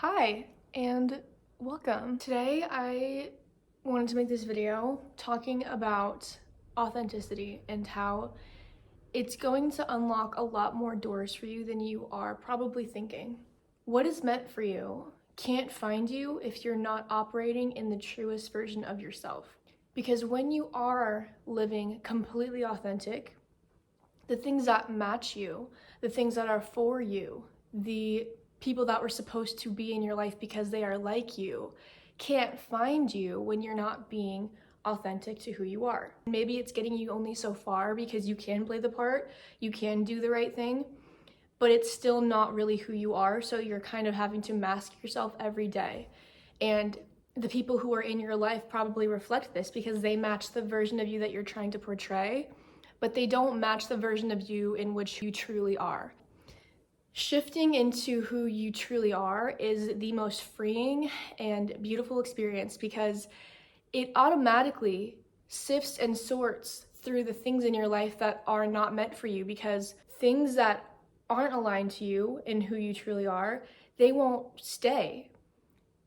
Hi, and welcome. Today I wanted to make this video talking about authenticity and how it's going to unlock a lot more doors for you than you are probably thinking. What is meant for you can't find you if you're not operating in the truest version of yourself. Because when you are living completely authentic, the things that match you, the things that are for you, the people that were supposed to be in your life because they are like you, can't find you when you're not being authentic to who you are. Maybe it's getting you only so far because you can play the part, you can do the right thing, but it's still not really who you are, so you're kind of having to mask yourself every day. And the people who are in your life probably reflect this because they match the version of you that you're trying to portray, but they don't match the version of you in which you truly are. Shifting into who you truly are is the most freeing and beautiful experience because it automatically sifts and sorts through the things in your life that are not meant for you, because things that aren't aligned to you and who you truly are, they won't stay.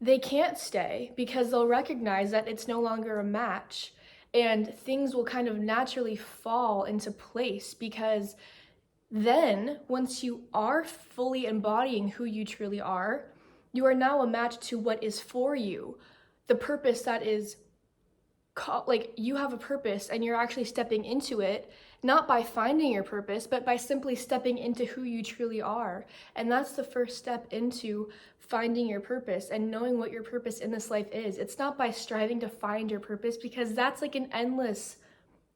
They can't stay because they'll recognize that it's no longer a match, and things will kind of naturally fall into place because then, once you are fully embodying who you truly are, you are now a match to what is for you. The purpose that is, like, you have a purpose and you're actually stepping into it, not by finding your purpose, but by simply stepping into who you truly are. And that's the first step into finding your purpose and knowing what your purpose in this life is. It's not by striving to find your purpose, because that's like an endless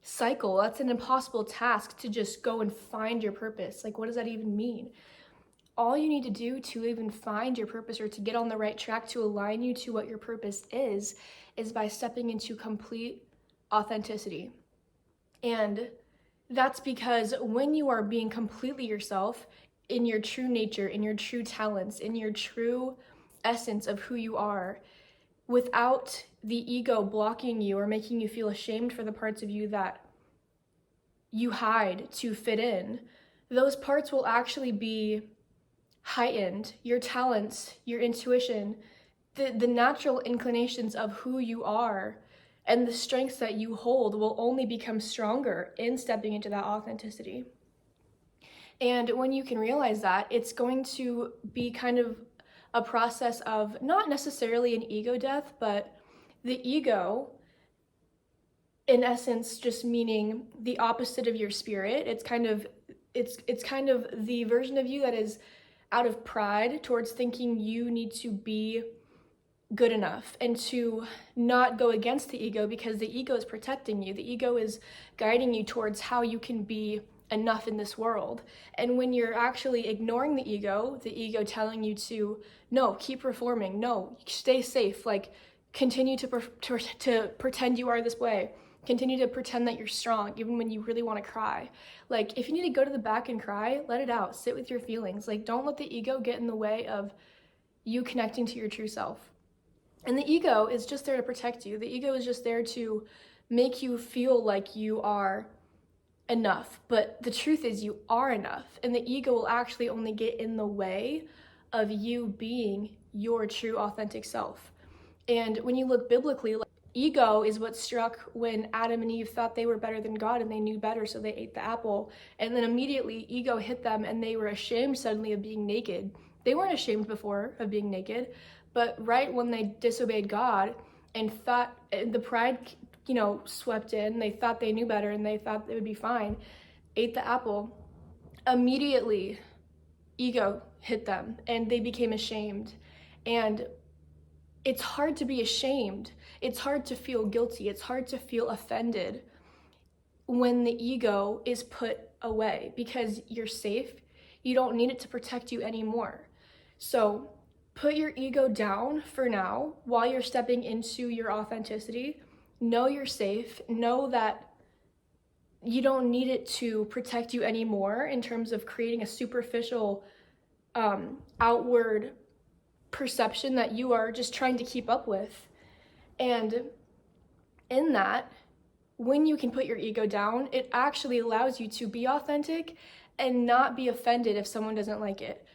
cycle. That's an impossible task to just go and find your purpose. Like, what does that even mean? All you need to do to even find your purpose or to get on the right track to align you to what your purpose is by stepping into complete authenticity. And that's because when you are being completely yourself, in your true nature, in your true talents, in your true essence of who you are, without the ego blocking you or making you feel ashamed for the parts of you that you hide to fit in, those parts will actually be heightened. Your talents, your intuition, the natural inclinations of who you are, and the strengths that you hold will only become stronger in stepping into that authenticity. And when you can realize that, it's going to be kind of a process of not necessarily an ego death, but the ego, in essence, just meaning the opposite of your spirit. It's kind of the version of you that is out of pride towards thinking you need to be good enough and to not go against the ego, because the ego is protecting you. The ego is guiding you towards how you can be enough in this world. And when you're actually ignoring the ego telling you to, no, keep performing, no, stay safe, like continue to pretend you are this way, continue to pretend that you're strong even when you really want to cry. Like, if you need to go to the back and cry, let it out, sit with your feelings. Like, don't let the ego get in the way of you connecting to your true self. And the ego is just there to protect you. The ego is just there to make you feel like you are enough, but the truth is you are enough, and the ego will actually only get in the way of you being your true authentic self. And when you look biblically, like, ego is what struck when Adam and Eve thought they were better than God and they knew better, so they ate the apple, and then immediately ego hit them and they were ashamed suddenly of being naked. They weren't ashamed before of being naked, but right when they disobeyed God and thought the pride swept in, they thought they knew better and they thought they would be fine, ate the apple, immediately ego hit them and they became ashamed. And it's hard to be ashamed. It's hard to feel guilty. It's hard to feel offended when the ego is put away, because you're safe. You don't need it to protect you anymore. So put your ego down for now while you're stepping into your authenticity. Know you're safe. Know that you don't need it to protect you anymore in terms of creating a superficial outward perception that you are just trying to keep up with. And in that, when you can put your ego down, it actually allows you to be authentic and not be offended if someone doesn't like it.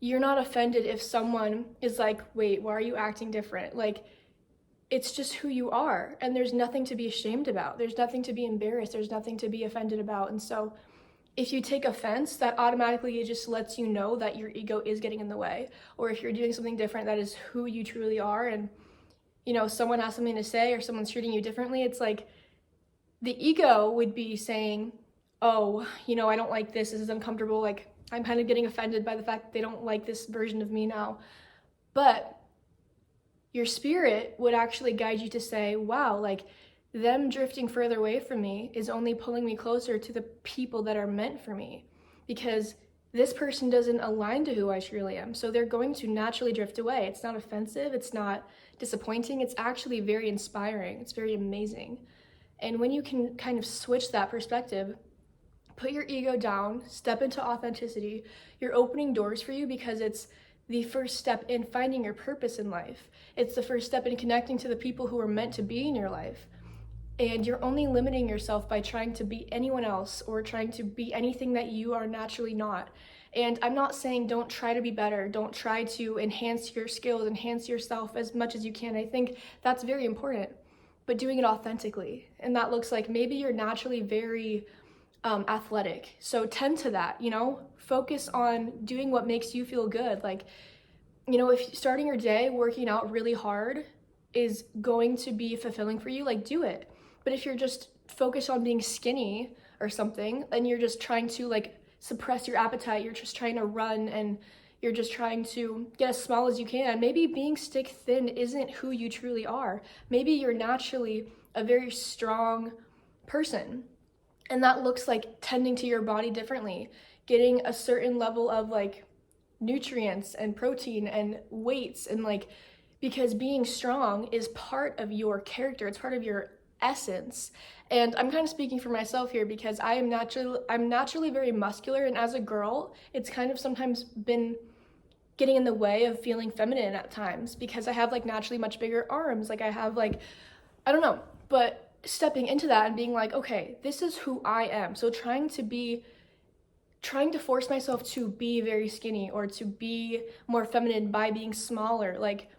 you're not offended if someone is like, wait, why are you acting different? Like, it's just who you are, and there's nothing to be ashamed about. There's nothing to be embarrassed. There's nothing to be offended about. And so if you take offense, that automatically it just lets you know that your ego is getting in the way. Or if you're doing something different, that is who you truly are, and someone has something to say or someone's treating you differently, it's like the ego would be saying, oh, I don't like this is uncomfortable, like I'm kind of getting offended by the fact that they don't like this version of me now. But your spirit would actually guide you to say, wow, like them drifting further away from me is only pulling me closer to the people that are meant for me, because this person doesn't align to who I truly am. So they're going to naturally drift away. It's not offensive. It's not disappointing. It's actually very inspiring. It's very amazing. And when you can kind of switch that perspective, put your ego down, step into authenticity, you're opening doors for you, because it's the first step in finding your purpose in life. It's the first step in connecting to the people who are meant to be in your life. And you're only limiting yourself by trying to be anyone else or trying to be anything that you are naturally not. And I'm not saying don't try to be better, don't try to enhance your skills, enhance yourself as much as you can. I think that's very important, but doing it authentically. And that looks like maybe you're naturally very athletic, so tend to that. Focus on doing what makes you feel good. Like, if starting your day working out really hard is going to be fulfilling for you, like do it. But if you're just focused on being skinny or something, and you're just trying to like suppress your appetite, you're just trying to run and you're just trying to get as small as you can, maybe being stick thin isn't who you truly are. Maybe you're naturally a very strong person, and that looks like tending to your body differently, getting a certain level of like nutrients and protein and weights, and like, because being strong is part of your character, it's part of your essence. And I'm kind of speaking for myself here, because I'm naturally very muscular, and as a girl, it's kind of sometimes been getting in the way of feeling feminine at times, because I have like naturally much bigger arms, like I have like, I don't know, but stepping into that and being like, okay, this is who I am. So trying to force myself to be very skinny or to be more feminine by being smaller, like,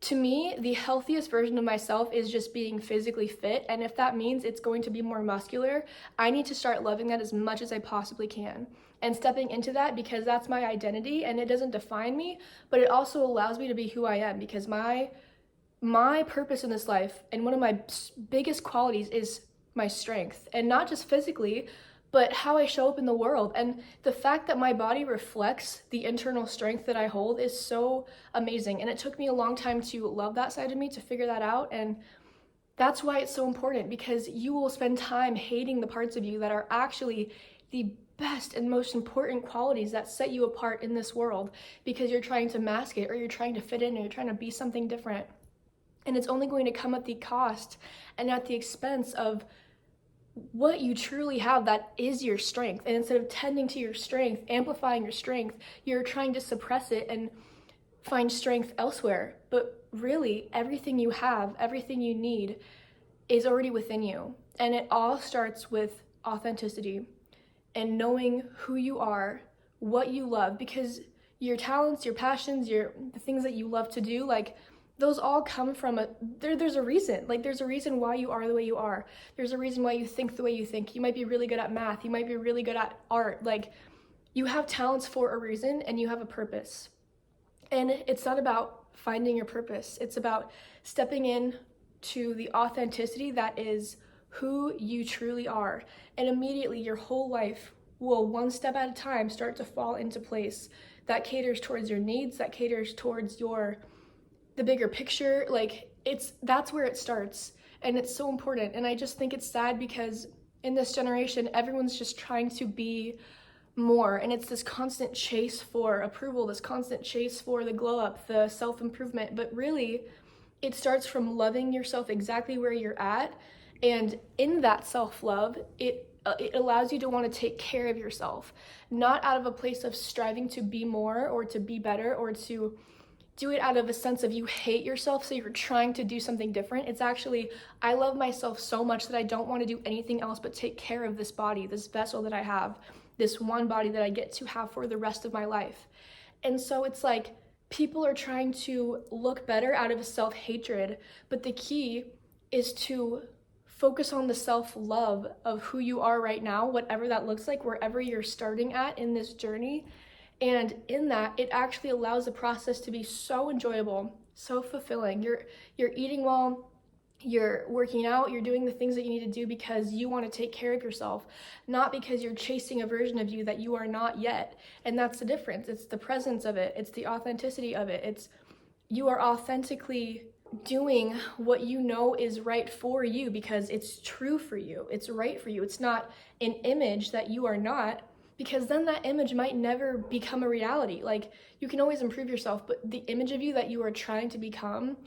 to me, the healthiest version of myself is just being physically fit. And if that means it's going to be more muscular, I need to start loving that as much as I possibly can and stepping into that, because that's my identity and it doesn't define me, but it also allows me to be who I am, because my purpose in this life and one of my biggest qualities is my strength, and not just physically, but how I show up in the world. And the fact that my body reflects the internal strength that I hold is so amazing. And it took me a long time to love that side of me, to figure that out. And that's why it's so important, because you will spend time hating the parts of you that are actually the best and most important qualities that set you apart in this world, because you're trying to mask it, or you're trying to fit in, or you're trying to be something different. And it's only going to come at the cost and at the expense of what you truly have, that is your strength. And instead of tending to your strength, amplifying your strength, you're trying to suppress it and find strength elsewhere. But really, everything you have, everything you need is already within you. And it all starts with authenticity and knowing who you are, what you love, because your talents, your passions, the things that you love to do, like, those all come from there's a reason. Like, there's a reason why you are the way you are. There's a reason why you think the way you think. You might be really good at math. You might be really good at art. Like, you have talents for a reason, and you have a purpose. And it's not about finding your purpose. It's about stepping in to the authenticity that is who you truly are. And immediately your whole life will, one step at a time, start to fall into place that caters towards your needs, that caters towards the bigger picture. Like, that's where it starts, and it's so important. And I just think it's sad, because in this generation, everyone's just trying to be more, and it's this constant chase for approval, this constant chase for the glow up, the self-improvement. But really, it starts from loving yourself exactly where you're at, and in that self-love, it allows you to want to take care of yourself, not out of a place of striving to be more or to be better, or to do it out of a sense of you hate yourself, so you're trying to do something different. It's actually, I love myself so much that I don't want to do anything else but take care of this body, this vessel that I have, this one body that I get to have for the rest of my life. And so it's like people are trying to look better out of self-hatred, but the key is to focus on the self-love of who you are right now, whatever that looks like, wherever you're starting at in this journey. And in that, it actually allows the process to be so enjoyable, so fulfilling. You're eating well, you're working out, you're doing the things that you need to do because you want to take care of yourself, not because you're chasing a version of you that you are not yet. And that's the difference. It's the presence of it, it's the authenticity of it. It's you are authentically doing what you know is right for you because it's true for you, it's right for you. It's not an image that you are not, because then that image might never become a reality. Like, you can always improve yourself, but the image of you that you are trying to become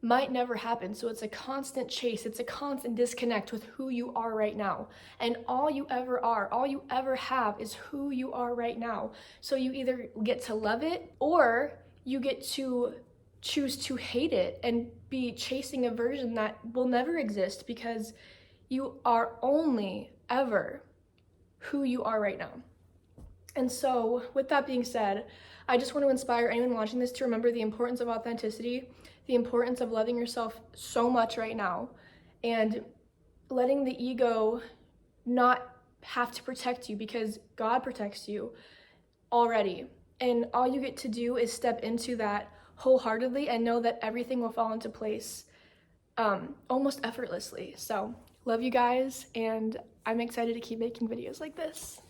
might never happen. So it's a constant chase, it's a constant disconnect with who you are right now. And all you ever are, all you ever have is who you are right now. So you either get to love it or you get to choose to hate it and be chasing a version that will never exist, because you are only ever who you are right now. And so with that being said, I just want to inspire anyone watching this to remember the importance of authenticity, the importance of loving yourself so much right now, and letting the ego not have to protect you, because God protects you already. And all you get to do is step into that wholeheartedly and know that everything will fall into place almost effortlessly. So love you guys, and I'm excited to keep making videos like this.